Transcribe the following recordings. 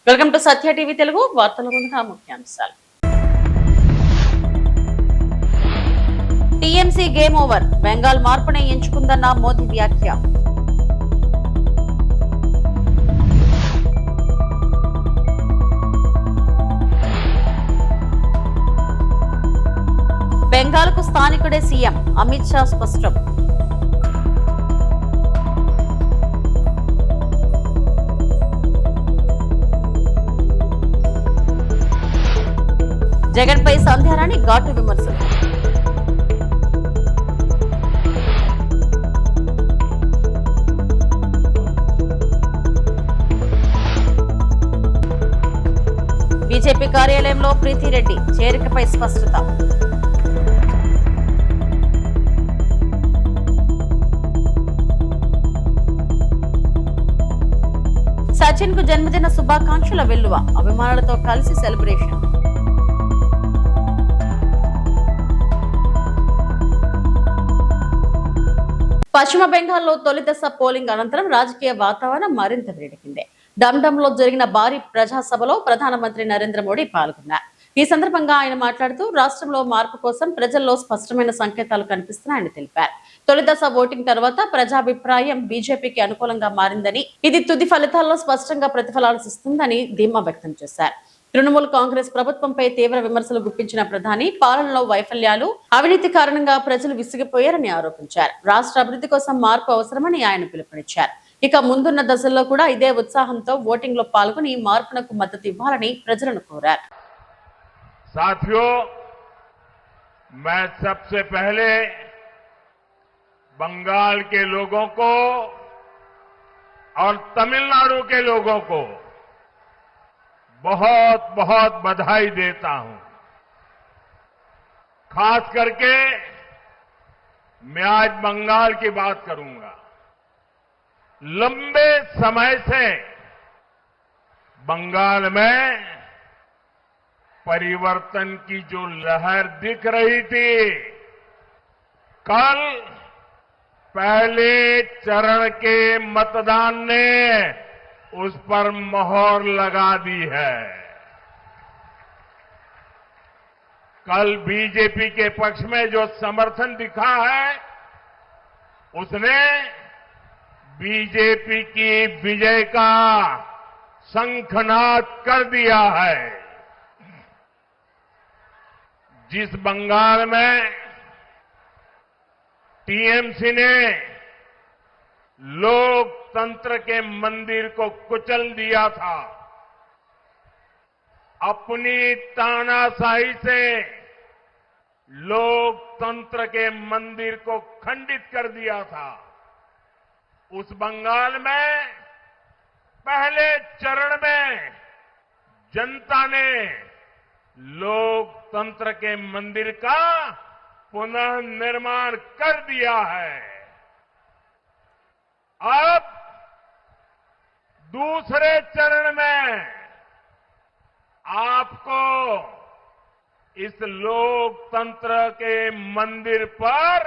Welcome to Satya TV Telugu వార్తల ముందుగా ముఖ్యాంశాలు. టీఎంసీ గేమ్ ఓవర్, బెంగాల్ మార్పునే ఎంచుకుందన్న మోదీ వ్యాఖ్య. బెంగాల్కు స్థానికుడే సీఎం, అమిత్ షా స్పష్టం. జగన్ పై సంధ్యారాణి ఘాటు విమర్శలు. బీజేపీ కార్యాలయంలో ప్రీతిరెడ్డి చేరికపై స్పష్టత. సచిన్ కు జన్మదిన శుభాకాంక్షల వెల్లువ, అభిమానులతో కలిసి సెలబ్రేషన్. పశ్చిమ బెంగాల్లో తొలి దశ పోలింగ్ అనంతరం రాజకీయ వాతావరణం మరింత వేడెక్కింది. డమ్డమ్లో జరిగిన భారీ ప్రజాసభలో ప్రధానమంత్రి నరేంద్ర మోడీ పాల్గొన్నారు. ఈ సందర్భంగా ఆయన మాట్లాడుతూ రాష్ట్రంలో మార్పు కోసం ప్రజల్లో స్పష్టమైన సంకేతాలు కనిపిస్తున్నాయని తెలిపారు. తొలి దశ ఓటింగ్ తర్వాత ప్రజాభిప్రాయం బీజేపీకి అనుకూలంగా మారిందని, ఇది తుది ఫలితాల్లో స్పష్టంగా ప్రతిఫలాన్నిస్తుందని ధీమా వ్యక్తం చేశారు. తృణమూల్ కాంగ్రెస్ ప్రభుత్వంపై తీవ్ర విమర్శలు గుప్పించిన ప్రధాని పాలనలో వైఫల్యాలు, అవినీతి కారణంగా ప్రజలు విసిగిపోయారని ఆరోపించారు. రాష్ట్ర అభివృద్ధి కోసం మార్పు అవసరమని ఆయన పిలుపునిచ్చారు. ఇక ముందున్న దశల్లో కూడా ఇదే ఉత్సాహంతో ఓటింగ్ లో పాల్గొని మార్పునకు మద్దతు ఇవ్వాలని ప్రజలను కోరారు. साथियों, मैं सबसे पहले बंगाल के लोगों को और तमिलनाडु के लोगों को बहुत बहुत बधाई देता हूं। खास करके मैं आज बंगाल की बात करूंगा। लंबे समय से बंगाल में परिवर्तन की जो लहर दिख रही थी, कल पहले चरण के मतदान ने उस पर मोहर लगा दी है। कल बीजेपी के पक्ष में जो समर्थन दिखा है, उसने बीजेपी की विजय का शंखनाद कर दिया है। जिस बंगाल में टीएमसी ने लोकतंत्र के मंदिर को कुचल दिया था, अपनी तानाशाही से लोकतंत्र के मंदिर को खंडित कर दिया था, उस बंगाल में पहले चरण में जनता ने लोकतंत्र के मंदिर का पुनर्निर्माण कर दिया है। अब दूसरे चरण में आपको इस लोकतंत्र के मंदिर पर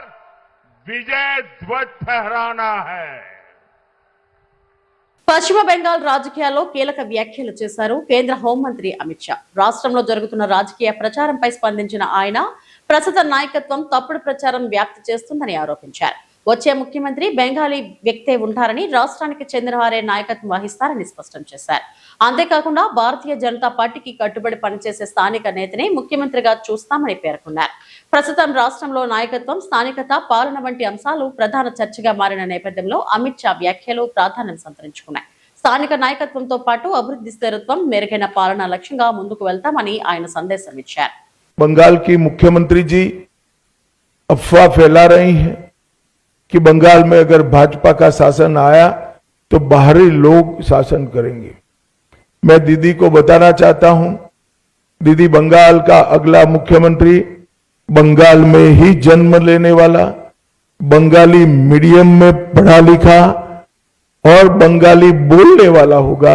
विजय ध्वज फहराना है। పశ్చిమ బెంగాల్ రాజకీయాల్లో కీలక వ్యాఖ్యలు చేశారు కేంద్ర హోంమంత్రి అమిత్ షా. రాష్ట్రంలో జరుగుతున్న రాజకీయ ప్రచారంపై స్పందించిన ఆయన ప్రస్తుత నాయకత్వం తప్పుడు ప్రచారం వ్యాప్తి చేస్తుందని ఆరోపించారు. వచ్చే ముఖ్యమంత్రి బెంగాలీ వ్యక్తే ఉంటారని, రాష్ట్రానికి చెందిన వారే నాయకత్వం వహిస్తారని స్పష్టం చేశారు. అంతేకాకుండా భారతీయ జనతా పార్టీకి కట్టుబడి పనిచేసే స్థానిక నేతనే ముఖ్యమంత్రిగా చూస్తామని పేర్కొన్నారు. ప్రస్తుతం రాష్ట్రంలో నాయకత్వం, స్థానికత, పాలన వంటి అంశాలు ప్రధాన చర్చగా మారిన నేపథ్యంలో అమిత్ షా వ్యాఖ్యలు ప్రాధాన్యం సంతరించుకున్నాయి. స్థానిక నాయకత్వంతో పాటు అభివృద్ధి స్థిరత్వం, మెరుగైన పాలన లక్ష్యంగా ముందుకు వెళ్తామని ఆయన సందేశం ఇచ్చారు. बंगाल की मुख्यमंत्री जी अफवाह फैला रही हैं कि बंगाल में अगर भाजपा का शासन आया तो बाहरी लोग शासन करेंगे। मैं दीदी को बताना चाहता हूं, दीदी बंगाल का अगला मुख्यमंत्री बंगाल में ही जन्म लेने वाला, बंगाली मीडियम में पढ़ा लिखा और बंगाली बोलने वाला होगा।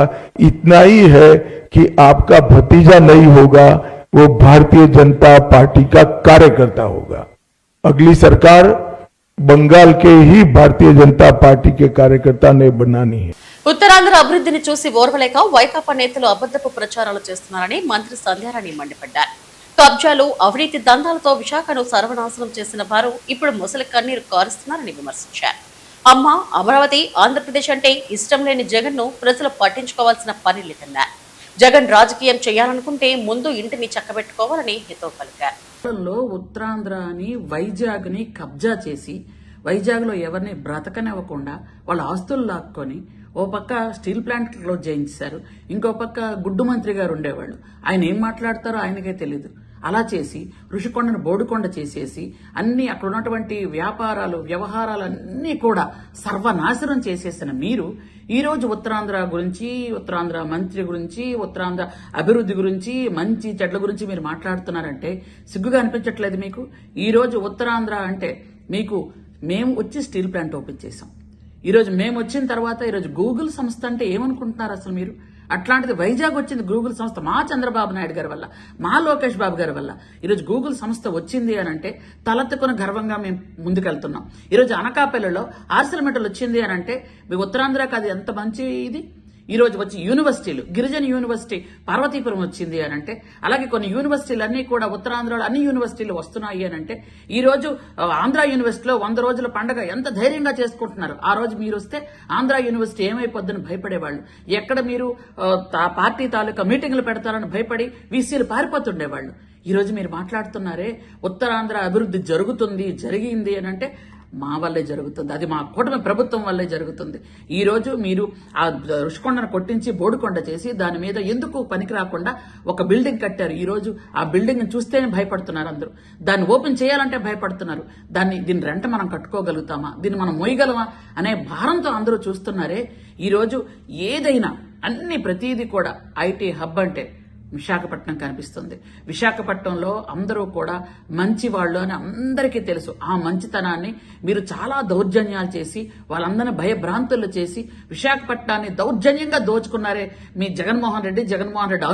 इतना ही है कि आपका भतीजा नहीं होगा, वो भारतीय जनता पार्टी का कार्यकर्ता होगा। अगली सरकार बंगाल के ही भारतीय जनता पार्टी के कार्यकर्ता ने बनानी है। ఉత్తరాంధ్ర అభివృద్ధిని చూసి ఓర్వలేక వైకాపా నేతలు అబద్ధపు ప్రచారాలు చేస్తున్నారని మంత్రి సంధ్యారాణి మండిపడ్డారు. కబ్జాలు, అవినీతి దందాలతో విశాఖను సర్వనాశనం చేసిన వారు ఇప్పుడు ముసలి కన్నీరు కారుస్తున్నారని విమర్శించారు. అమ్మ అమరావతి, ఆంధ్రప్రదేశ్ అంటే ఇష్టం లేని జగన్ ను ప్రజలు పట్టించుకోవాల్సిన పని లేదన్నారు. జగన్ రాజకీయం చేయాలనుకుంటే ముందు ఇంటిని చక్కబెట్టుకోవాలని హితవు పలికారు. ఉత్తరాంధ్ర అని వైజాగ్ ని కబ్జా చేసి వైజాగ్ లో ఎవరిని బ్రతకనివ్వకుండా వాళ్ళ ఆస్తులు లాక్కొని ఓ పక్క స్టీల్ ప్లాంట్ క్లోజ్ చేయించారు, ఇంకో పక్క గుడ్డు మంత్రి గారు ఉండేవాళ్ళు. ఆయన ఏం మాట్లాడతారో ఆయనకే తెలీదు. అలా చేసి ఋషికొండను బోడికొండ చేసేసి అన్ని అక్కడ ఉన్నటువంటి వ్యాపారాలు వ్యవహారాలన్నీ కూడా సర్వనాశనం చేసేసిన మీరు ఈ రోజు ఉత్తరాంధ్ర గురించి, ఉత్తరాంధ్ర మంత్రి గురించి, ఉత్తరాంధ్ర అభివృద్ధి గురించి, మంచి చెడ్ల గురించి మీరు మాట్లాడుతున్నారంటే సిగ్గుగా అనిపించట్లేదు మీకు? ఈ రోజు ఉత్తరాంధ్ర అంటే మీకు మేము వచ్చి స్టీల్ ప్లాంట్ ఓపెన్ చేసాం. ఈరోజు మేము వచ్చిన తర్వాత ఈరోజు గూగుల్ సంస్థ అంటే ఏమనుకుంటున్నారు అసలు మీరు? అట్లాంటిది వైజాగ్ వచ్చింది గూగుల్ సంస్థ మా చంద్రబాబు నాయుడు గారి వల్ల, మా లోకేష్ బాబు గారి వల్ల ఈరోజు గూగుల్ సంస్థ వచ్చింది అని అంటే తలెత్తుకుని గర్వంగా మేము ముందుకెళ్తున్నాం. ఈరోజు అనకాపల్లిలో ఆర్సిలమెటల్ వచ్చింది అని అంటే మీ ఉత్తరాంధ్రకి అది ఎంత మంచి ఇది. ఈ రోజు వచ్చి యూనివర్సిటీలు, గిరిజన యూనివర్సిటీ పార్వతీపురం వచ్చింది అని అంటే, అలాగే కొన్ని యూనివర్సిటీలు అన్ని కూడా ఉత్తరాంధ్రలో అన్ని యూనివర్సిటీలు వస్తున్నాయి అని అంటే, ఈ రోజు ఆంధ్ర యూనివర్సిటీలో 100 రోజుల పండుగ ఎంత ధైర్యంగా చేసుకుంటున్నారు. ఆ రోజు మీరు వస్తే ఆంధ్ర యూనివర్సిటీ ఏమైపోద్దని భయపడేవాళ్ళు. ఎక్కడ మీరు పార్టీ తాలూకా మీటింగ్లు పెడతారని భయపడి వీసీలు పారిపోతుండేవాళ్ళు. ఈ రోజు మీరు మాట్లాడుతున్నారే ఉత్తరాంధ్ర అభివృద్ధి జరిగింది అని అంటే మా వల్లే జరుగుతుంది. అది మా కూటమి ప్రభుత్వం వల్లే జరుగుతుంది. ఈ రోజు మీరు ఆ ఋషికొండను కొట్టించి బోడికొండ చేసి దాని మీద ఎందుకు పనికి రాకుండా ఒక బిల్డింగ్ కట్టారు. ఈ రోజు ఆ బిల్డింగ్ చూస్తేనే భయపడుతున్నారు అందరూ. దాన్ని ఓపెన్ చేయాలంటే భయపడుతున్నారు. దీని రెంట మనం కట్టుకోగలుగుతామా, దీన్ని మనం మోయగలమా అనే భారంతో అందరూ చూస్తున్నారే. ఈ రోజు ఏదైనా ప్రతిదీ కూడా ఐటీ హబ్ అంటే విశాఖపట్నం కనిపిస్తుంది. విశాఖపట్నంలో అందరూ కూడా మంచి వాళ్ళు అని అందరికీ తెలుసు. ఆ మంచితనాన్ని మీరు చాలా దౌర్జన్యాలు చేసి వాళ్ళందరినీ భయభ్రాంతులు చేసి విశాఖపట్నాన్ని దౌర్జన్యంగా దోచుకున్నారే మీ జగన్మోహన్ రెడ్డి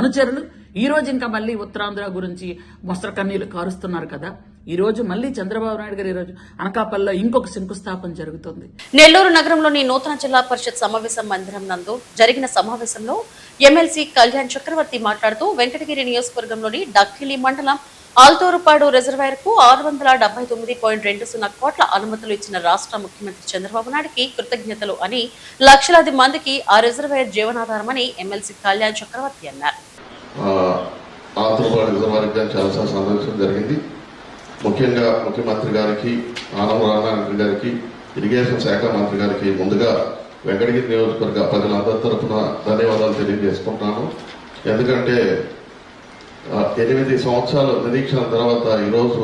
అనుచరులు. ఈ రోజు ఇంకా మళ్ళీ ఉత్తరాంధ్ర గురించి మొసర కన్నీళ్లు కారుస్తున్నారు కదా. ఈ రోజు మళ్ళీ చంద్రబాబు నాయుడు గారు ఈ రోజు అనకాపల్లిలో ఇంకొక శంకుస్థాపన జరుగుతుంది. నెల్లూరు నగరంలోని నూతన జిల్లా పరిషత్ సమావేశ మందిరం నందు జరిగిన సమావేశంలో ఎమ్మెల్సీ కళ్యాణ్ చక్రవర్తి మాట్లాడుతూ వెంకటగిరి నియోజకవర్గంలోని డక్కిలి మండలం ఆల్తూరుపాడు రిజర్వాయర్ కు 699.20 కోట్ల అనుమతులు ఇచ్చిన రాష్ట్ర ముఖ్యమంత్రి చంద్రబాబు నాయుడుకి కృతజ్ఞతలు అని, లక్షలాది మందికి ఆ రిజర్వాయర్ జీవనాధారమని ఎమ్మెల్సీ కళ్యాణ్ చక్రవర్తి అన్నారు. చాలాసార్లు సందర్శించడం జరిగింది. ముఖ్యంగా ముఖ్యమంత్రి గారికి, ఆనం రామనారాయణ గారికి, ఇరిగేషన్ శాఖ మంత్రి గారికి ముందుగా వెంకటగిరి నియోజకవర్గ ప్రజలందరి తరఫున ధన్యవాదాలు తెలియజేసుకుంటున్నాను. ఎందుకంటే 8 సంవత్సరాల నిరీక్షణ తర్వాత ఈరోజు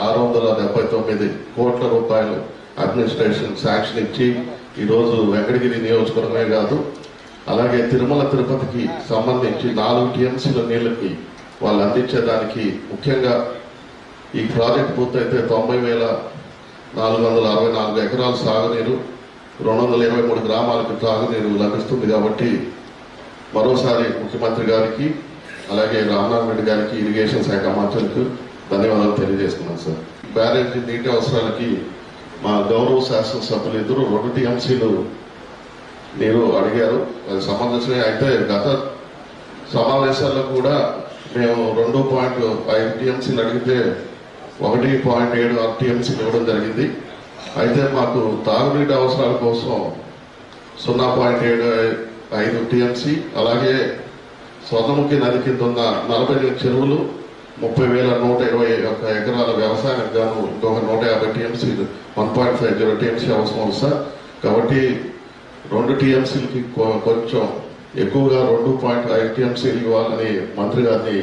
679 కోట్ల రూపాయలు అడ్మినిస్ట్రేషన్ శాంక్షన్ ఇచ్చి ఈరోజు వెంకటగిరి నియోజకవర్గమే కాదు, అలాగే తిరుమల తిరుపతికి సంబంధించి 4 టీఎంసీల నీళ్ళకి వాళ్ళు అందించేదానికి ముఖ్యంగా ఈ ప్రాజెక్ట్ పూర్తయితే 90,464 ఎకరాల సాగునీరు, 223 గ్రామాలకు తాగునీరు లభిస్తుంది. కాబట్టి మరోసారి ముఖ్యమంత్రి గారికి, అలాగే రామనారాయణ రెడ్డి గారికి, ఇరిగేషన్ శాఖ మంత్రులకు ధన్యవాదాలు తెలియజేస్తున్నాను సార్. బ్యారేజీ నీటి అవసరాలకి మా గౌరవ శాసనసభ్యులు ఇద్దరు 2 టీఎంసీలు నీరు అడిగారు. అది సంబంధించిన అయితే గత సమావేశాల్లో కూడా మేము 2.5 టీఎంసీలు అడిగితే 1.7 టీఎంసీలు ఇవ్వడం జరిగింది. అయితే మాకు తాగునీటి అవసరాల కోసం 0.75 టీఎంసీ, అలాగే స్వర్ణముఖి నది కింద ఉన్న 48 చెరువులు, 30,121 ఎకరాల వ్యవసాయానికి గాను ఇంకొక 150 టీఎంసీ 1.50 టీఎంసీ అవసరం ఉంది సార్. కాబట్టి 2 టీఎంసీలకి కొంచెం ఎక్కువగా 2.5 టీఎంసీలు ఇవ్వాలని మంత్రి గారిని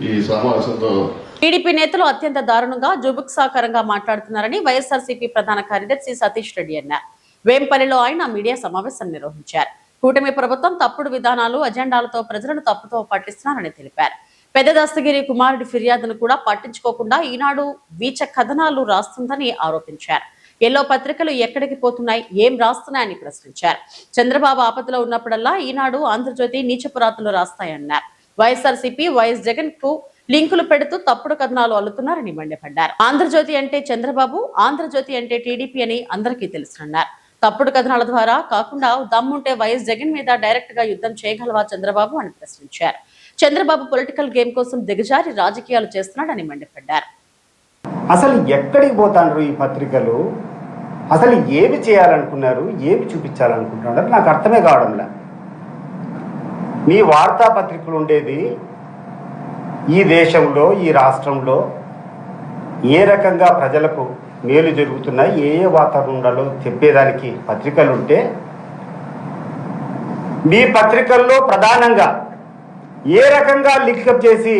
ఈ సమావేశంలో. టీడీపీ నేతలు అత్యంత దారుణంగా జుబుక్సాకరంగా మాట్లాడుతున్నారని వైఎస్ఆర్సీపీ ప్రధాన కార్యదర్శి సతీష్ రెడ్డి అన్నారు. వేంపల్లిలో ఆయన మీడియా సమావేశం నిర్వహించారు. కూటమి ప్రభుత్వం తప్పుడు విధానాలు, అజెండాలతో ప్రజలను తప్పుతో పట్టిస్తున్నారని తెలిపారు. పెద్ద దస్తగిరి కుమారుడి ఫిర్యాదును కూడా పట్టించుకోకుండా ఈనాడు వీచ కథనాలు రాస్తుందని ఆరోపించారు. ఎల్లో పత్రికలు ఎక్కడికి పోతున్నాయి, ఏం రాస్తున్నాయని ప్రశ్నించారు. చంద్రబాబు ఆపదలో ఉన్నప్పుడల్లా ఈనాడు, ఆంధ్రజ్యోతి నీచపురాతలు రాస్తాయన్నారు. వైఎస్ఆర్సీపీ వైఎస్ జగన్ కు లింకులు పెడుతూ తప్పుడు కథనాలు అల్లుతున్నారని మండిపడ్డారు. ఆంధ్రజ్యోతి అంటే చంద్రబాబు, ఆంధ్రజ్యోతి అంటే టీడీపీ అని అందరికీ తెలుసున్నారు. తప్పుడు కథనాల ద్వారా కాకుండా దమ్ముంటే వైఎస్ జగన్ మీద డైరెక్ట్ గా యుద్ధం చేయగలవా చంద్రబాబు అని ప్రశ్నించారు. చంద్రబాబు పొలిటికల్ గేమ్ కోసం దిగజారి రాజకీయాలు చేస్తున్నాడని మండిపడ్డారు. అసలు ఎక్కడికి పోతాండ్రు ఈ పత్రికలు? అసలు ఏమి చేయాలనుకున్నారు, ఏమి చూపించాలనుకుంటున్నారు నాకు అర్థమే కావడంలే. మీ వార్తాపత్రికలు ఉండేది ఈ దేశంలో, ఈ రాష్ట్రంలో ఏ రకంగా ప్రజలకు మేలు జరుగుతున్నాయి, ఏ ఏ వాతావరణంలో చెప్పేదానికి పత్రికలు ఉంటే, మీ పత్రికల్లో ప్రధానంగా ఏ రకంగా లింకప్ చేసి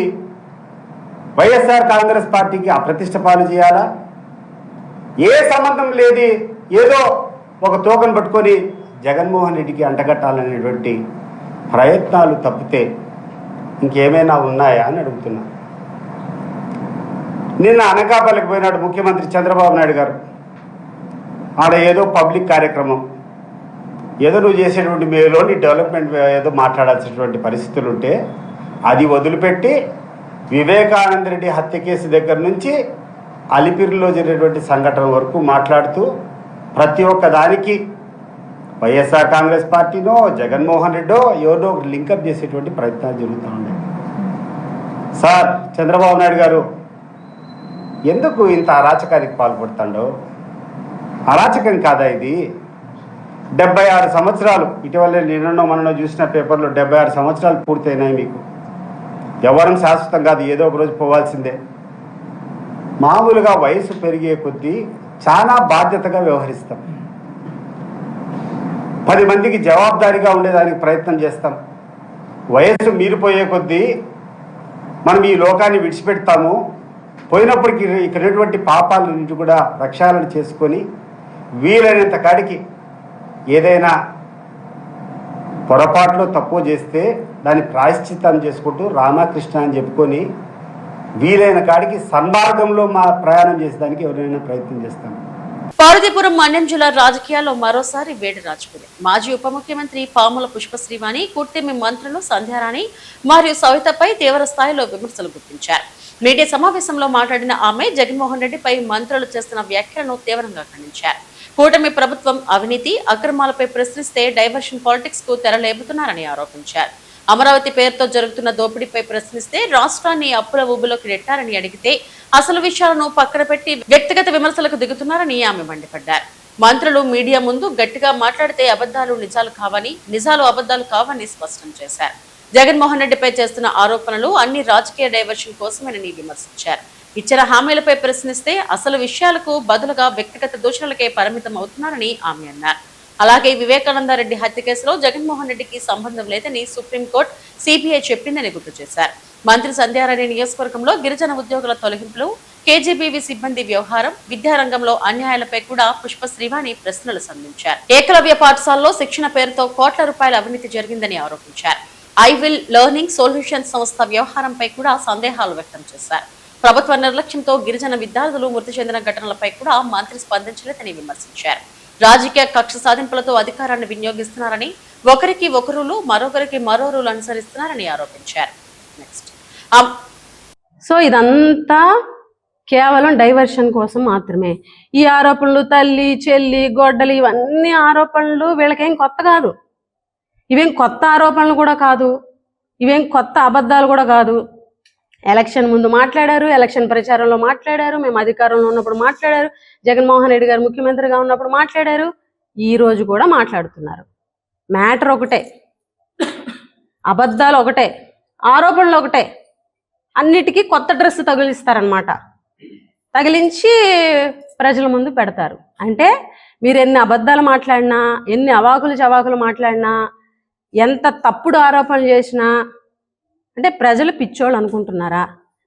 వైఎస్ఆర్ కాంగ్రెస్ పార్టీకి అప్రతిష్ట పాలు చేయాలా, ఏ సంబంధం లేదు ఏదో ఒక తోకను పట్టుకొని జగన్మోహన్ రెడ్డికి అంటగట్టాలనేటువంటి ప్రయత్నాలు తప్పితే ఇంకేమైనా ఉన్నాయా అని అడుగుతున్నా. నిన్న అనకాపల్లికి పోయినాడు ముఖ్యమంత్రి చంద్రబాబు నాయుడు గారు. ఆడ ఏదో పబ్లిక్ కార్యక్రమం, ఏదో నువ్వు చేసేటువంటి మేలోని డెవలప్మెంట్ ఏదో మాట్లాడాల్సినటువంటి పరిస్థితులు ఉంటే అది వదిలిపెట్టి వివేకానంద రెడ్డి హత్య కేసు దగ్గర నుంచి అలిపిరిలో జరిగినటువంటి సంఘటన వరకు మాట్లాడుతూ ప్రతి ఒక్క దానికి వైఎస్ఆర్ కాంగ్రెస్ పార్టీనో జగన్మోహన్ రెడ్డో ఎవరినో లింకప్ చేసేటువంటి ప్రయత్నాలు జరుగుతూ ఉన్నాయి. సార్ చంద్రబాబు నాయుడు గారు ఎందుకు ఇంత అరాచకానికి పాల్పడుతాడో? అరాచకం కాదా ఇది? 76 సంవత్సరాలు, ఇటీవల నిన్నో మనలో చూసిన పేపర్లో 76 సంవత్సరాలు పూర్తయినాయి మీకు. ఎవరం శాశ్వతం కాదు, ఏదో ఒక రోజు పోవాల్సిందే. మామూలుగా వయసు పెరిగే కొద్దీ చాలా బాధ్యతగా వ్యవహరిస్తాం, 10 మందికి జవాబుదారీగా ఉండేదానికి ప్రయత్నం చేస్తాం. వయస్సు మీరిపోయే కొద్దీ మనం ఈ లోకాన్ని విడిచిపెడతాము. పోయినప్పటికీ ఇక్కడటువంటి పాపాలన్నింటి కూడా ప్రక్షాళన చేసుకొని వీలైనంత కాడికి ఏదైనా పొరపాటులో తక్కువ చేస్తే దాన్ని ప్రాయశ్చిత్తం చేసుకుంటూ రామకృష్ణ అని చెప్పుకొని వీలైన కాడికి సన్మార్గంలో మా ప్రయాణం చేసేదానికి ఎవరైనా ప్రయత్నం చేస్తాం. పార్వతీపురం మన్యం జిల్లా రాజకీయాల్లో మరోసారి వేడి రాజుకుంది. మాజీ ఉప ముఖ్యమంత్రి పాముల పుష్పశ్రీవాణి, కుర్తిమి మంత్రులు సంధ్యారాణి మరియు సవితపై తీవ్ర స్థాయిలో విమర్శలు గుర్తించారు. మీడియా సమావేశంలో మాట్లాడిన ఆమె జగన్మోహన్ రెడ్డిపై మంత్రులు చేస్తున్న వ్యాఖ్యలను తీవ్రంగా ఖండించారు. కూటమి ప్రభుత్వం అవినీతి అక్రమాలపై ప్రశ్నిస్తే డైవర్షన్ పాలిటిక్స్ కు తెరలేపుతున్నారని ఆరోపించారు. అమరావతి పేరుతో జరుగుతున్న దోపిడీపై ప్రశ్నిస్తే రాష్ట్రాన్ని అప్పుల ఊబిలోకి నెట్టారని అడిగితే అసలు విషయాలను పక్కన పెట్టి వ్యక్తిగత విమర్శలకు దిగుతున్నారని ఆమె మండిపడ్డారు. మంత్రులు మీడియా ముందు గట్టిగా మాట్లాడితే అబద్ధాలు నిజాలు కావని, నిజాలు అబద్ధాలు కావని స్పష్టం చేశారు. జగన్మోహన్ రెడ్డిపై చేస్తున్న ఆరోపణలు అన్ని రాజకీయ డైవర్షన్ కోసమేనని విమర్శించారు. ఇచ్చిన హామీలపై ప్రశ్నిస్తే అసలు విషయాలకు బదులుగా వ్యక్తిగత దూషణలకే పరిమితం అవుతున్నారని ఆమె అన్నారు. అలాగే వివేకానంద రెడ్డి హత్య కేసులో జగన్మోహన్ రెడ్డికి సంబంధం లేదని సుప్రీంకోర్టు సిబిఐ చెప్పిందని గుర్తు చేశారు. మంత్రి సంధ్యారాణి నియోజకవర్గంలో గిరిజన ఉద్యోగుల తొలగింపులు, కేజీబీవీ సిబ్బంది వ్యవహారం, విద్యారంగంలో అన్యాయాలపై కూడా పుష్పశ్రీవాణి ప్రశ్నలు సంధించారు. ఏకలవ్య పాఠశాలలో శిక్షణ పేరుతో కోట్ల రూపాయల అవినీతి జరిగిందని ఆరోపించారు. ఐ విల్ లెర్నింగ్ సొల్యూషన్ సంస్థ వ్యవహారంపై కూడా సందేహాలు వ్యక్తం చేశారు. ప్రభుత్వ నిర్లక్ష్యంతో గిరిజన విద్యార్థులు మృతి చెందిన ఘటనలపై కూడా మంత్రి స్పందించలేదని విమర్శించారు. రాజకీయ కక్ష సాధింపులతో అధికారాన్ని వినియోగిస్తున్నారని, ఒకరికి ఒకరులు మరొకరికి మరో రూలు అనుసరిస్తున్నారని ఆరోపించారు. సో ఇదంతా కేవలం డైవర్షన్ కోసం మాత్రమే. ఈ ఆరోపణలు తల్లి చెల్లి గొడ్డలి ఇవన్నీ ఆరోపణలు వీళ్ళకేం కొత్త కాదు. ఇవేం కొత్త ఆరోపణలు కూడా కాదు, ఇవేం కొత్త అబద్ధాలు కూడా కాదు. ఎలక్షన్ ముందు మాట్లాడారు, ఎలక్షన్ ప్రచారంలో మాట్లాడారు, మేము అధికారంలో ఉన్నప్పుడు మాట్లాడారు, జగన్మోహన్ రెడ్డి గారు ముఖ్యమంత్రిగా ఉన్నప్పుడు మాట్లాడారు, ఈ రోజు కూడా మాట్లాడుతున్నారు. మ్యాటర్ ఒకటే, అబద్ధాలు ఒకటే, ఆరోపణలు ఒకటే. అన్నిటికీ కొత్త డ్రెస్ తగిలిస్తారనమాట, తగిలించి ప్రజల ముందు పెడతారు. అంటే మీరు ఎన్ని అబద్ధాలు మాట్లాడినా, ఎన్ని అవాకులు చవాకులు మాట్లాడినా, ఎంత తప్పుడు ఆరోపణలు చేసినా అంటే ప్రజలు పిచ్చోళ్ళు అనుకుంటున్నారా?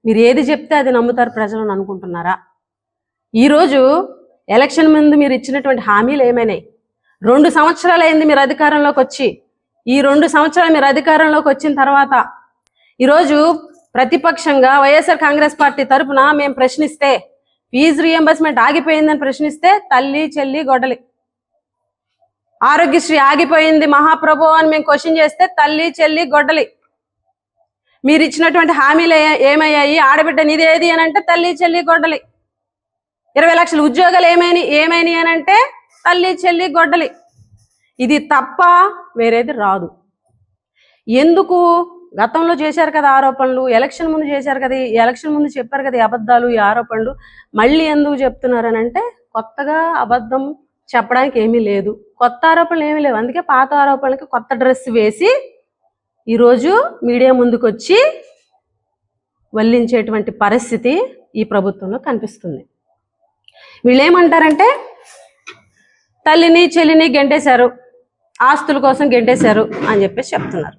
మీరు ఏది చెప్తే అది నమ్ముతారు ప్రజలను అనుకుంటున్నారా? ఈరోజు ఎలక్షన్ ముందు మీరు ఇచ్చినటువంటి హామీలు ఏమైనాయి? 2 సంవత్సరాలు అయింది మీరు అధికారంలోకి వచ్చి. ఈ 2 సంవత్సరాలు మీరు అధికారంలోకి వచ్చిన తర్వాత ఈరోజు ప్రతిపక్షంగా వైఎస్ఆర్ కాంగ్రెస్ పార్టీ తరఫున మేము ప్రశ్నిస్తే, ఫీజు రీఎంబర్స్మెంట్ ఆగిపోయిందని ప్రశ్నిస్తే తల్లి చెల్లి గొడ్డలి, ఆరోగ్యశ్రీ ఆగిపోయింది మహాప్రభు అని మేము క్వశ్చన్ చేస్తే తల్లి చెల్లి గొడ్డలి, మీరు ఇచ్చినటువంటి హామీలు ఏమయ్యాయి? ఆడబిడ్డ నీదేది అని అంటే తల్లి చెల్లి గొడ్డలి. 20 లక్షల ఉద్యోగాలు ఏమైనాయి అని అంటే తల్లి చెల్లి గొడ్డలి. ఇది తప్ప వేరేది రాదు. ఎందుకు? గతంలో చేశారు కదా ఆరోపణలు, ఎలక్షన్ ముందు చేశారు కదా, ఈ ఎలక్షన్ ముందు చెప్పారు కదా ఈ అబద్ధాలు, ఈ ఆరోపణలు. మళ్ళీ ఎందుకు చెప్తున్నారని అంటే కొత్తగా అబద్ధం చెప్పడానికి ఏమీ లేదు, కొత్త ఆరోపణలు ఏమీ లేవు. అందుకే పాత ఆరోపణలకి కొత్త డ్రెస్ వేసి ఈరోజు మీడియా ముందుకు వచ్చి వల్లించేటువంటి పరిస్థితి ఈ ప్రభుత్వంలో కనిపిస్తుంది. వీళ్ళు ఏమంటారంటే తల్లిని చెల్లిని గెంటేశారు, ఆస్తుల కోసం గెంటేశారు అని చెప్పేసి చెప్తున్నారు.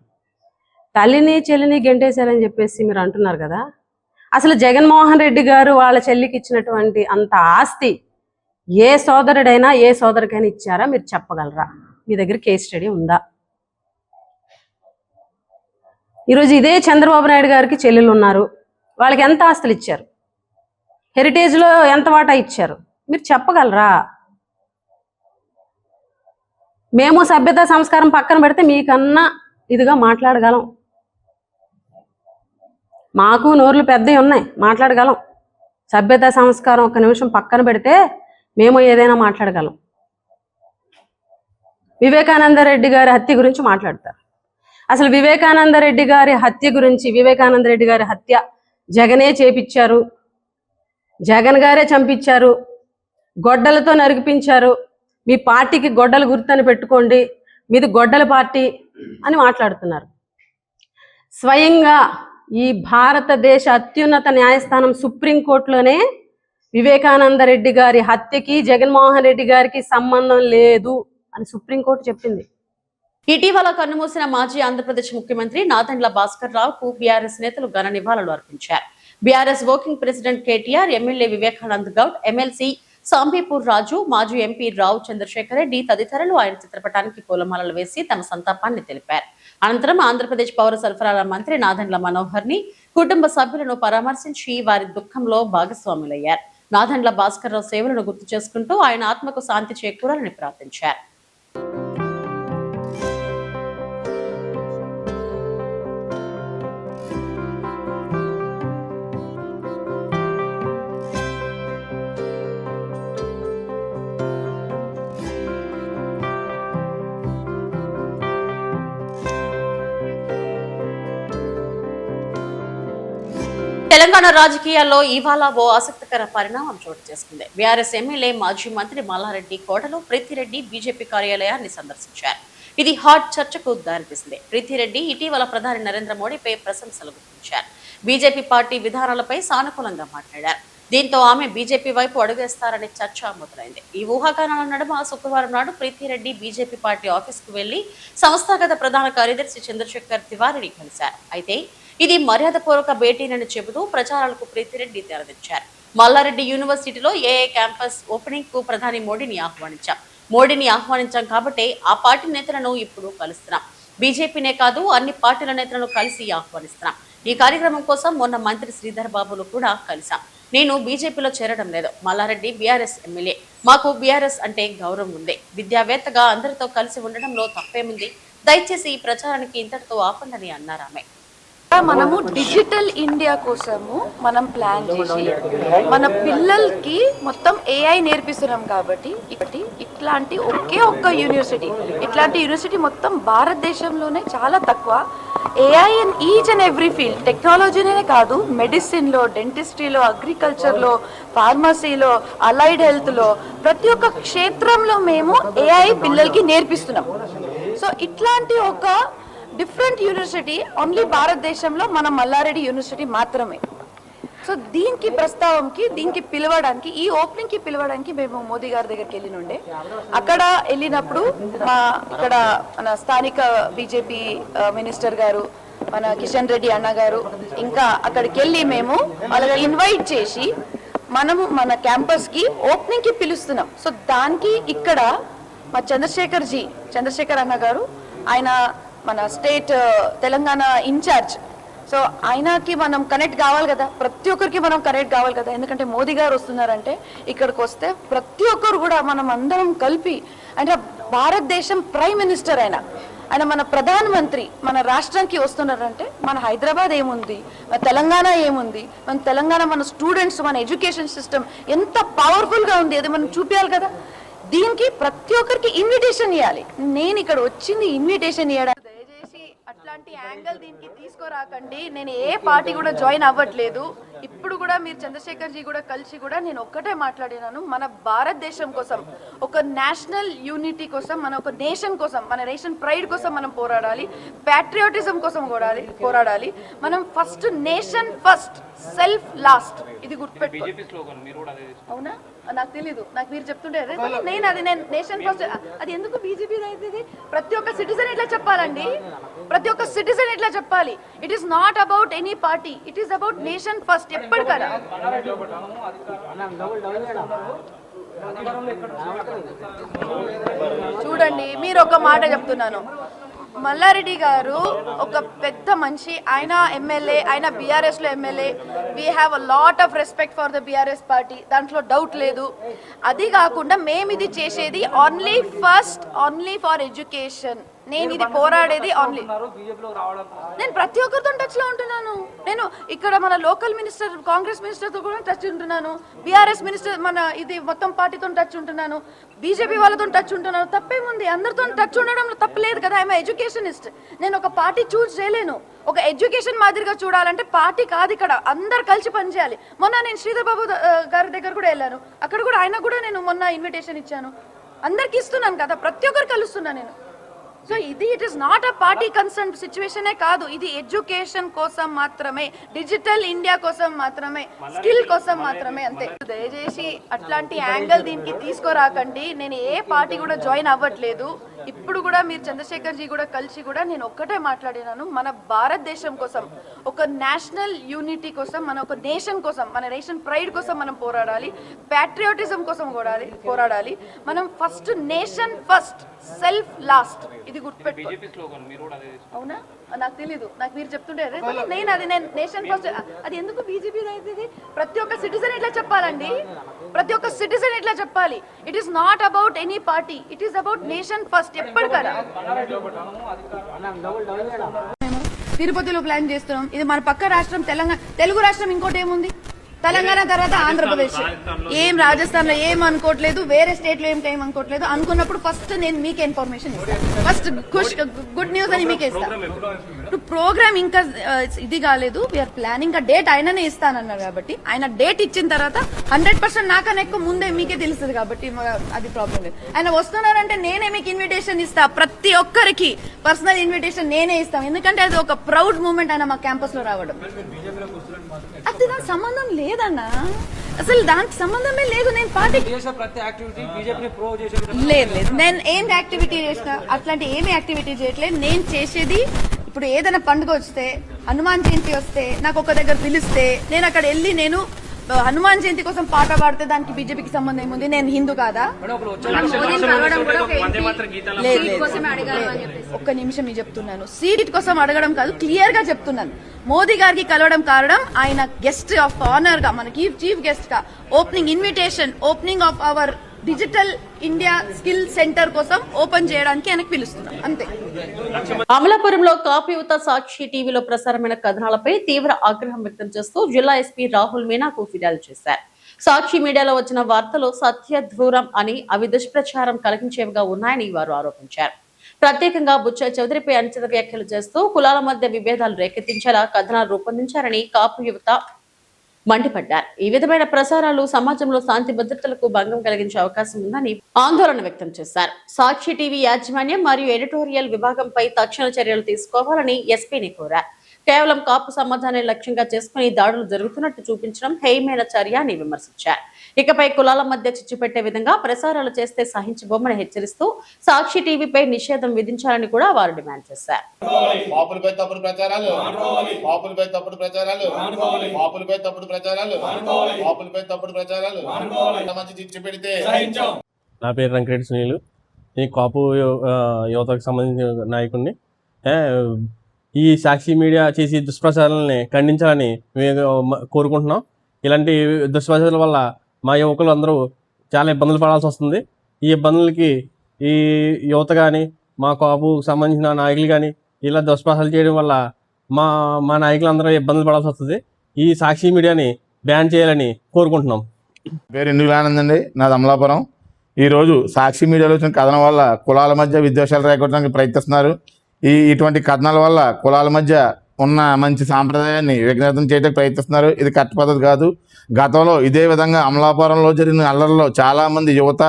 తల్లిని చెల్లిని గెంటేశారని చెప్పేసి మీరు అంటున్నారు కదా, అసలు జగన్మోహన్ రెడ్డి గారు వాళ్ళ చెల్లికి ఇచ్చినటువంటి అంత ఆస్తి ఏ సోదరుడైనా ఏ సోదరికైనా ఇచ్చారా? మీరు చెప్పగలరా? మీ దగ్గర కేస్ స్టడీ ఉందా? ఈరోజు ఇదే చంద్రబాబు నాయుడు గారికి చెల్లెలు ఉన్నారు, వాళ్ళకి ఎంత ఆస్తులు ఇచ్చారు? హెరిటేజ్లో ఎంత వాటా ఇచ్చారు? మీరు చెప్పగలరా? మేము సభ్యత సంస్కారం పక్కన పెడితే మీకన్నా ఇదిగా మాట్లాడగలం. మాకు నోర్లు పెద్దవి ఉన్నాయి, మాట్లాడగలం. సభ్యత సంస్కారం ఒక నిమిషం పక్కన పెడితే మేము ఏదైనా మాట్లాడగలం. వివేకానంద రెడ్డి గారి హత్య గురించి మాట్లాడతారు. అసలు వివేకానంద రెడ్డి గారి హత్య గురించి, వివేకానంద రెడ్డి గారి హత్య జగనే చేపించారు, జగన్ గారే చంపించారు, గొడ్డలతో నరికిపించారు, మీ పార్టీకి గొడ్డలు గుర్తని పెట్టుకోండి, మీది గొడ్డల పార్టీ అని మాట్లాడుతున్నారు. స్వయంగా ఈ భారతదేశ అత్యున్నత న్యాయస్థానం సుప్రీంకోర్టులోనే వివేకానంద రెడ్డి గారి హత్యకి జగన్మోహన్ రెడ్డి గారికి సంబంధం లేదు అని సుప్రీంకోర్టు చెప్పింది. ఇటీవల కన్నుమూసిన మాజీ ఆంధ్రప్రదేశ్ ముఖ్యమంత్రి నాదెండ్ల భాస్కర్ రావుకు బీఆర్ఎస్ నేతలు ఘన నివాళులు అర్పించారు. BRS working president KTR, MLA Vivekanand Goud, MLC Sambipur Raju, మాజీ ఎంపీ రావు చంద్రశేఖర్ రెడ్డి తదితరులు ఆయన చిత్రపటానికి పూలమాలలు వేసి తమ సంతాపాన్ని తెలిపారు. అనంతరం ఆంధ్రప్రదేశ్ పౌర సరఫరాల మంత్రి నాదెండ్ల మనోహర్ ని కుటుంబ సభ్యులను పరామర్శించి వారి దుఃఖంలో భాగస్వాములయ్యారు. నాదెండ్ల భాస్కర్ రావు సేవలను గుర్తు చేసుకుంటూ ఆయన ఆత్మకు శాంతి చేకూరాలని ప్రార్థించారు. తెలంగాణ రాజకీయాల్లో ఇవాళ ఓ ఆసక్తికర పరిణామం చోటు చేసుకుంది. బీఆర్ఎస్ ఎమ్మెల్యే మాజీ మంత్రి మల్లారెడ్డి కోటలో ప్రీతిరెడ్డి బీజేపీ కార్యాలయాన్ని సందర్శించారు. ఇది హాట్ చర్చకు దారితీసింది. ప్రీతిరెడ్డి ఇటీవల ప్రధాని నరేంద్ర మోడీపై ప్రశంసలు గుర్తించారు. బీజేపీ పార్టీ విధానాలపై సానుకూలంగా మాట్లాడారు. దీంతో ఆమె బీజేపీ వైపు అడుగేస్తారనే చర్చ మొదలైంది. ఈ ఊహాగానాల నడుమ శుక్రవారం నాడు ప్రీతిరెడ్డి బీజేపీ పార్టీ ఆఫీసుకు వెళ్లి సంస్థాగత ప్రధాన కార్యదర్శి చంద్రశేఖర్ తివారీని కలిశారు. అయితే ఇది మర్యాదపూర్వక భేటీనని చెబుతూ ప్రచారాలకు ప్రీతిరెడ్డి తెరదించారు. మల్లారెడ్డి యూనివర్సిటీలో ఏఏ క్యాంపస్ ఓపెనింగ్ కు ప్రధాని మోడీని ఆహ్వానించాం కాబట్టి ఆ పార్టీ నేతలను ఇప్పుడు కలుస్తున్నాం. బీజేపీనే కాదు అన్ని పార్టీల నేతలను కలిసి ఆహ్వానిస్తున్నాం. ఈ కార్యక్రమం కోసం మొన్న మంత్రి శ్రీధర్ బాబులు కూడా కలిశాం. నేను బీజేపీలో చేరడం లేదు. మల్లారెడ్డి బీఆర్ఎస్ ఎమ్మెల్యే, మాకు బీఆర్ఎస్ అంటే గౌరవం ఉంది. విద్యావేత్తగా అందరితో కలిసి ఉండడంలో తప్పేముంది? దయచేసి ఈ ప్రచారానికి ఇంతటితో ఆపండి అన్నారు ఆమె. మనము డిజిటల్ ఇండియా కోసము మనం ప్లాన్ చేసి మన పిల్లలకి మొత్తం ఏఐ నేర్పిస్తున్నాం కాబట్టి ఇట్లాంటి ఒకే ఒక్క యూనివర్సిటీ, ఇట్లాంటి యూనివర్సిటీ మొత్తం భారతదేశంలోనే చాలా తక్కువ. AI in each and every field, టెక్నాలజీనే కాదు, మెడిసిన్లో, డెంటిస్ట్రీలో, అగ్రికల్చర్లో, ఫార్మసీలో, అలైడ్ హెల్త్లో, ప్రతి ఒక్క క్షేత్రంలో మేము ఏఐ పిల్లలకి నేర్పిస్తున్నాం. సో ఇట్లాంటి ఒక డిఫరెంట్ యూనివర్సిటీ ఓన్లీ భారతదేశంలో మన మల్లారెడ్డి యూనివర్సిటీ మాత్రమే. సో దీనికి ప్రస్తావంకి, దీనికి పిలవడానికి, ఈ ఓపెనింగ్కి పిలవడానికి మేము మోదీ గారి దగ్గరికి వెళ్ళినుండే. అక్కడ వెళ్ళినప్పుడు ఇక్కడ మన స్థానిక బీజేపీ మినిస్టర్ గారు, మన కిషన్ రెడ్డి అన్న గారు, ఇంకా అక్కడికి వెళ్ళి మేము వాళ్ళని ఇన్వైట్ చేసి మనము మన క్యాంపస్కి ఓపెనింగ్కి పిలుస్తున్నాం. సో దానికి ఇక్కడ మా చంద్రశేఖర్ అన్న గారు, ఆయన మన స్టేట్ తెలంగాణ ఇన్ఛార్జ్. సో ఆయనకి మనం కనెక్ట్ కావాలి కదా, ప్రతి ఒక్కరికి మనం కనెక్ట్ కావాలి కదా. ఎందుకంటే మోదీ గారు వస్తున్నారంటే ఇక్కడికి వస్తే ప్రతి ఒక్కరు కూడా మనం అందరం కలిపి, అంటే భారతదేశం ప్రైమ్ మినిస్టర్ అయినా ఆయన మన ప్రధానమంత్రి మన రాష్ట్రానికి వస్తున్నారంటే మన హైదరాబాద్ ఏముంది, మన తెలంగాణ ఏముంది, మన స్టూడెంట్స్, మన ఎడ్యుకేషన్ సిస్టమ్ ఎంత పవర్ఫుల్గా ఉంది, అది మనం చూపించాలి కదా. దీనికి ప్రతి ఒక్కరికి ఇన్విటేషన్ ఇవ్వాలి. నేను ఇక్కడ వచ్చింది ఇన్విటేషన్ ఇవ్వడానికి. దయచేసి అట్లాంటి యాంగిల్ దీనికి తీసుకురాకండి. నేను ఏ పార్టీ కూడా జాయిన్ అవ్వట్లేదు. ఇప్పుడు కూడా మీరు చంద్రశేఖర్ జీ కూడా కలిసి కూడా నేను ఒక్కటే మాట్లాడినాను, మన భారతదేశం కోసం, ఒక నేషనల్ యూనిటీ కోసం, మన ఒక నేషన్ కోసం, మన నేషన్ ప్రైడ్ కోసం మనం పోరాడాలి, ప్యాట్రియాటిజం కోసం పోరాడాలి. మనం first nation first, self last, ఇది గుర్తుపెట్టుకోండి. అవునా, నాకు తెలీదు, నాకు మీరు చెప్తుంటే నేను నేషన్ ఫస్ట్, అది ఎందుకు బీజేపీ అయితే ప్రతి ఒక్క సిటిజన్ ఇట్లా చెప్పాలండి, ప్రతి ఒక్క సిటిజన్ ఇట్లా చెప్పాలి. It is not about any party, it is about nation first. ఎప్పటికైనా చూడండి, మీరు ఒక మాట చెప్తున్నాను, మల్లారెడ్డి గారు ఒక పెద్ద మనిషి, ఆయన ఎమ్మెల్యే, ఆయన బీఆర్ఎస్లో MLA. We have a lot of respect for the BRS party, దాంట్లో డౌట్ లేదు. అది కాకుండా మేము ఇది చేసేది ఓన్లీ ఫర్ ఎడ్యుకేషన్. నేను ఇది పోరాడేది ఓన్లీ, నేను ప్రతి ఒక్కరితో టచ్ లో ఉంటున్నాను. నేను ఇక్కడ మన లోకల్ మినిస్టర్, కాంగ్రెస్ మినిస్టర్తో కూడా టచ్ ఉంటున్నాను, బీఆర్ఎస్ మినిస్టర్, మన ఇది మొత్తం పార్టీతో టచ్ ఉంటున్నాను, బీజేపీ వాళ్ళతో టచ్ ఉంటున్నాను. తప్పేముంది, అందరితో టచ్ ఉండడంలో తప్పలేదు కదా. I'm educationist. నేను ఒక పార్టీ చూస్ చేయలేను. ఒక ఎడ్యుకేషన్ మాదిరిగా చూడాలంటే పార్టీ కాదు, ఇక్కడ అందరు కలిసి పనిచేయాలి. మొన్న నేను శ్రీధర్ బాబు గారి దగ్గర కూడా వెళ్ళాను, అక్కడ కూడా ఆయన కూడా నేను మొన్న ఇన్విటేషన్ ఇచ్చాను. అందరికి ఇస్తున్నాను కదా, ప్రతి ఒక్కరు కలుస్తున్నాను నేను. సో ఇది it is not a party concern సిచ్యువేషనే కాదు, ఇది ఎడ్యుకేషన్ కోసం మాత్రమే, డిజిటల్ ఇండియా కోసం మాత్రమే, స్కిల్ కోసం మాత్రమే, అంతే. దయచేసి అట్లాంటి యాంగిల్ దీనికి తీసుకురాకండి. నేను ఏ పార్టీ కూడా జాయిన్ అవ్వట్లేదు. ఇప్పుడు కూడా మీరు చంద్రశేఖర్ జీ కూడా కలిసి కూడా నేను ఒక్కటే మాట్లాడినాను, మన భారతదేశం కోసం, ఒక నేషనల్ యూనిటీ కోసం, మన ఒక నేషన్ కోసం, మన నేషన్ ప్రైడ్ కోసం మనం పోరాడాలి, ప్యాట్రియాటిజం కోసం పోరాడాలి. మనం first nation first, self last, ఇది గుర్తుపెట్టుకోండి. అవునా, నాకు తెలీదు, నాకు మీరు చెప్తుంటే నేను నేషన్ ఫస్ట్, అది ఎందుకు బీజేపీ అయితే ప్రతి ఒక్క సిటిజన్ ఇట్లా చెప్పాలండి, ప్రతి ఒక్క సిటిజన్ ఇట్లా చెప్పాలి. It is not about any party, it is about nation first. ఎప్పటికైనా తిరుపతిలో ప్లాన్ చేస్తున్నాం. ఇది మన పక్క రాష్ట్రం తెలంగాణ, తెలుగు రాష్ట్రం ఇంకోటి ఏముంది, తెలంగాణ తర్వాత ఆంధ్రప్రదేశ్. ఏం రాజస్థాన్ లో ఏం అనుకోవట్లేదు, వేరే స్టేట్ లో ఏం అనుకోవట్లేదు. అనుకున్నప్పుడు ఫస్ట్ నేను మీకు ఇన్ఫర్మేషన్ ఇస్తాను, ఫస్ట్ గుడ్ న్యూస్ అని మీకే ఇస్తాను. ఇప్పుడు ప్రోగ్రామ్ ఇంకా ఇది కాలేదు, వీఆర్ ప్లానింగ్. డేట్ ఆయననే ఇస్తానన్నారు కాబట్టి, ఆయన డేట్ ఇచ్చిన తర్వాత 100% నాకన్నా ఎక్కువ ముందే మీకే తెలుస్తుంది కాబట్టి అది ప్రాబ్లం లేదు. ఆయన వస్తున్నారంటే నేనే మీకు ఇన్విటేషన్ ఇస్తా, ప్రతి ఒక్కరికి పర్సనల్ ఇన్విటేషన్ నేనే ఇస్తాను. ఎందుకంటే అది ఒక ప్రౌడ్ మూమెంట్ ఆయన మా క్యాంపస్ లో రావడం. అది దానికి సంబంధం లేదన్నా, అసలు దానికి సంబంధమే లేదు. నేను పార్టీ లేదు, నేను ఏం యాక్టివిటీ చేసినా అట్లాంటి ఏమి యాక్టివిటీ చేయట్లేదు. నేను చేసేది ఇప్పుడు ఏదైనా పండుగ వస్తే, హనుమాన్ జయంతి వస్తే, నాకు ఒక దగ్గర పిలిస్తే నేను అక్కడ వెళ్ళి నేను హనుమాన్ జయంతి కోసం పాట పాడితే దానికి బీజేపీకి సంబంధం ఏముంది? నేను హిందూ కాదా? ఒక్క నిమిషం నేను చెప్తున్నాను, సీట్ కోసం అడగడం కాదు, క్లియర్ గా చెప్తున్నాను. మోదీ గారికి కలవడం కారణం ఆయన గెస్ట్ ఆఫ్ ఆనర్ గా, మనకి చీఫ్ గెస్ట్ గా opening invitation, opening of our digital India skill centre కోసం ఓపెన్ చేయడానికి ఆయనకు పిలుస్తున్నాం, అంతే. అమలాపురంలో కాపు యువత సాక్షి టీవీలో ప్రసారమైన కథనాలపై తీవ్ర ఆగ్రహం వ్యక్తం చేస్తూ జిల్లా ఎస్పీ రాహుల్ మీనాకు ఫిర్యాదు చేశారు. సాక్షి మీడియాలో వచ్చిన వార్తలు సత్యదూరం అని, అవి దుష్ప్రచారం కలిగించేవిగా ఉన్నాయని వారు ఆరోపించారు. ప్రత్యేకంగా బుచ్చ చౌదరిపై అనుచిత వ్యాఖ్యలు చేస్తూ కులాల మధ్య విభేదాలు రేకెత్తించేలా కథనాలు రూపొందించారని కాపు యువత మండిపడ్డారు. ఈ విధమైన ప్రసారాలు సమాజంలో శాంతి భద్రతలకు భంగం కలిగించే అవకాశం ఉందని ఆందోళన వ్యక్తం చేశారు. సాక్షి టీవీ యాజమాన్యం మరియు ఎడిటోరియల్ విభాగంపై తక్షణ చర్యలు తీసుకోవాలని ఎస్పీని కోరారు. కేవలం కాపు సమాజాన్ని లక్ష్యంగా చేసుకుని దాడులు జరుగుతున్నట్టు చూపించడం హేయమైన చర్య అని విమర్శించారు. ఇకపై కులాల మధ్య చిచ్చు పెట్టే విధంగా ప్రసారాలు చేస్తే సహించబోమని హెచ్చరిస్తూ సాక్షి టీవీపై నిషేధం విధించాలని కూడా వారు డిమాండ్ చేశారు. నా పేరు వెంకటేశ్వర సునీలు, ఈ కాపు యువతకు సంబంధించిన నాయకుడిని. ఈ సాక్షి మీడియా చేసి దుష్ప్రచారాలని ఖండించాలని మేము కోరుకుంటున్నాం. ఇలాంటి దుష్ప్రచారాల వల్ల మా యువకులు అందరూ చాలా ఇబ్బందులు పడాల్సి వస్తుంది. ఈ ఇబ్బందులకి ఈ యువత కానీ మా కాపుకు సంబంధించిన నాయకులు కానీ ఇలా దుష్ప్రచారాలు చేయడం వల్ల మా నాయకులందరూ ఇబ్బందులు పడాల్సి వస్తుంది. ఈ సాక్షి మీడియాని బ్యాన్ చేయాలని కోరుకుంటున్నాం. పేరు ఇందుకు ఆనంద్ అండి, నాది అమలాపురం. ఈరోజు సాక్షి మీడియాలో వచ్చిన కథనం వల్ల కులాల మధ్య విద్వేషాలు రేకొట్టడానికి ప్రయత్నిస్తున్నారు. ఇటువంటి కథనాల వల్ల కులాల మధ్య ఉన్న మంచి సాంప్రదాయాన్ని విఘ్నితం చేయడానికి ప్రయత్నిస్తున్నారు. ఇది కరెక్ట్ పద్ధతి కాదు. గతంలో ఇదే విధంగా అమలాపురంలో జరిగిన అల్లర్లో చాలామంది యువత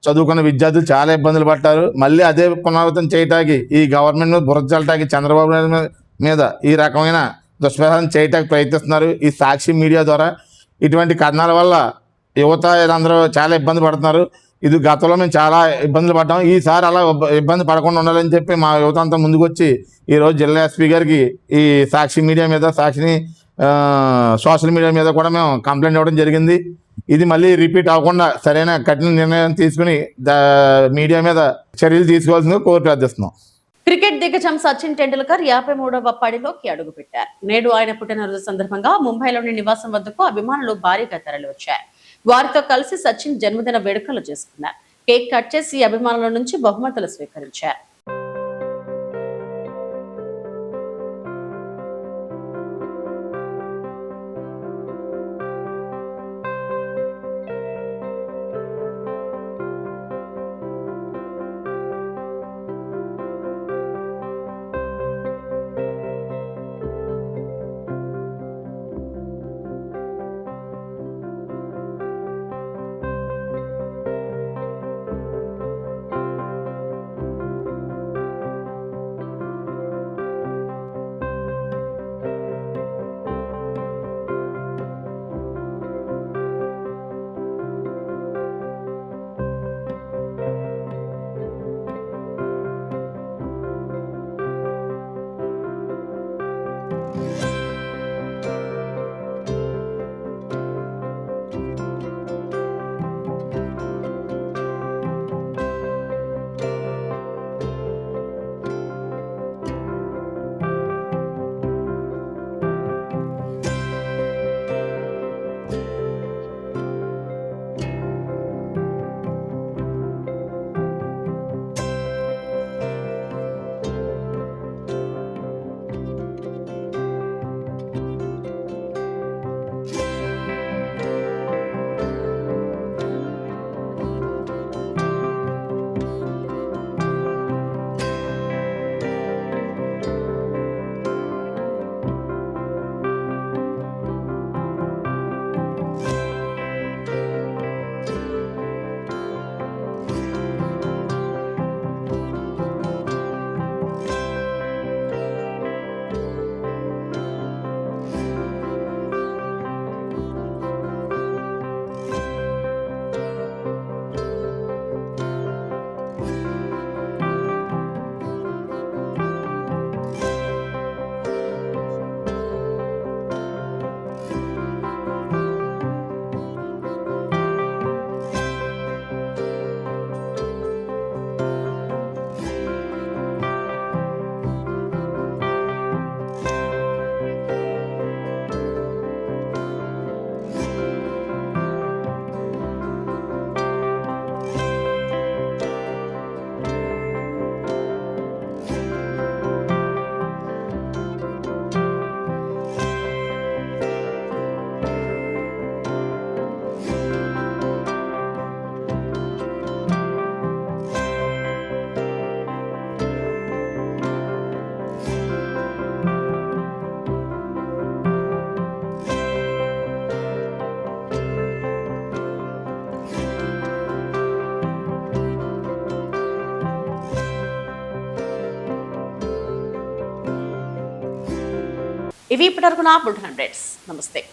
చదువుకున్న విద్యార్థులు చాలా ఇబ్బందులు పడ్డారు. మళ్ళీ అదే పునరావృతం చేయటానికి ఈ గవర్నమెంట్ మీద బురద చల్లటానికి చంద్రబాబు నాయుడు మీద ఈ రకమైన దుష్ప్రచారం చేయటానికి ప్రయత్నిస్తున్నారు. ఈ సాక్షి మీడియా ద్వారా ఇటువంటి కథనాల వల్ల యువత అందరూ చాలా ఇబ్బంది పడుతున్నారు. ఇది గతంలో మేము చాలా ఇబ్బందులు పడ్డాము. ఈసారి అలా ఇబ్బంది పడకుండా ఉండాలని చెప్పి మా యువత అంతా ముందుకు వచ్చి ఈరోజు జిల్లా ఎస్పీ గారికి ఈ సాక్షి మీడియా మీద, సాక్షిని సోషల్ మీడియా మీద కూడా మేము కంప్లైంట్ ఇవ్వడం జరిగింది. ఇది మళ్ళీ రిపీట్ అవ్వకుండా సరైన కఠిన నిర్ణయం తీసుకుని మీడియా మీద చర్యలు తీసుకోవాల్సిందిగా కోర్టు ప్రార్థిస్తున్నాం. క్రికెట్ దిగ్గజం సచిన్ టెండూల్కర్ 53వ పడిలోకి అడుగుపెట్టారు. నేడు ఆయన పుట్టినరోజు సందర్భంగా ముంబైలోని నివాసం వద్దకు అభిమానులు భారీగా తరలివచ్చారు. వారితో కలిసి సచిన్ జన్మదిన వేడుకలు చేసుకున్నారు. కేక్ కట్ చేసి అభిమానుల నుంచి బహుమతులు స్వీకరించారు. ఇవి ఇప్పటివరకు నా బుల్టన్ అప్డేట్స్. నమస్తే.